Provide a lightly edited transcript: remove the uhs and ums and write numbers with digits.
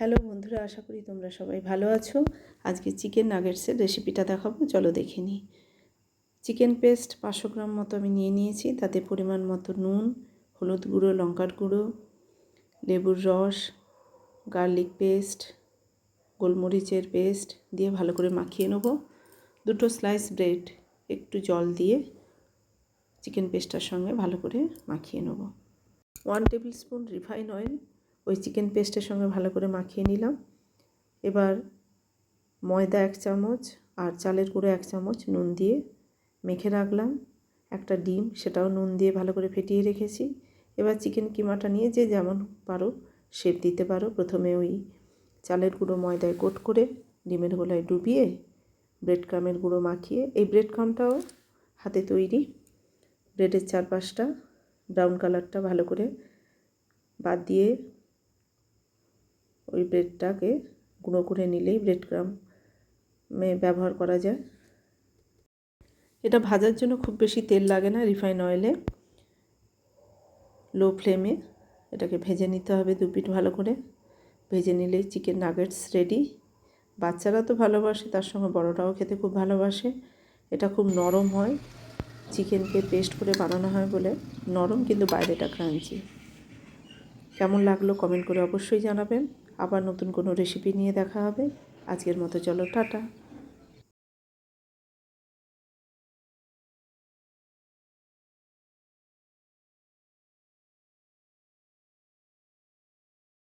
Hello বন্ধুরা, আশা করি তোমরা সবাই ভালো আছো। আজকে চিকেন নাগেটসের রেসিপিটা দেখাবো, চলো দেখে নিই। চিকেন পেস্ট 500 গ্রাম মতো আমি নিয়ে নিয়েছি। তাতে পরিমাণ মতো নুন, হলুদ গুঁড়ো, লঙ্কার গুঁড়ো, লেবুর রস, গার্লিক পেস্ট, গোলমরিচের পেস্ট দিয়ে ভালো করে মাখিয়ে নেব। 2 স্লাইস ব্রেড একটু জল দিয়ে চিকেন পেস্টটার সঙ্গে ভালো করে মাখিয়ে নেব। 1 টেবিল স্পুন রিফাইন অয়েল ওই চিকেন পেস্টের সঙ্গে ভালো করে মাখিয়ে নিলাম। এবার ময়দা 1 চামচ আর চালের গুঁড়ো 1 চামচ নুন দিয়ে মেখে রাখলাম। একটা ডিম, সেটাও নুন দিয়ে ভালো করে ফেটিয়ে রেখেছি। এবার চিকেন কিমাটা নিয়ে যে যেমন পারো শেপ দিতে পারো। প্রথমে ওই চালের গুঁড়ো ময়দায় কোট করে ডিমের গোলায় ডুবিয়ে ব্রেড ক্রামের গুঁড়ো মাখিয়ে, এই ব্রেড ক্রামটাও হাতে তৈরি, ব্রেডের চারপাশটা ব্রাউন কালারটা ভালো করে বাদ দিয়ে ওই ব্রেডটাকে গুঁড়ো করে নিলেই ব্রেড ক্রামে ব্যবহার করা যায়। এটা ভাজার জন্য খুব বেশি তেল লাগে না। রিফাইন অয়েলে লো ফ্লেমে এটাকে ভেজে নিতে হবে। 2 পিঠ ভালো করে ভেজে নিলেই চিকেন নাগেটস রেডি। বাচ্চারা তো ভালোবাসে, তার সঙ্গে বড়রাও খেতে খুব ভালোবাসে। এটা খুব নরম হয়, চিকেনকে পেস্ট করে বানানো হয় বলে নরম, কিন্তু বাইরেটা ক্রাঞ্চি। কেমন লাগলো কমেন্ট করে অবশ্যই জানাবেন। আবার নতুন কোনো রেসিপি নিয়ে দেখা হবে। আজকের মতো চলো, টাটা।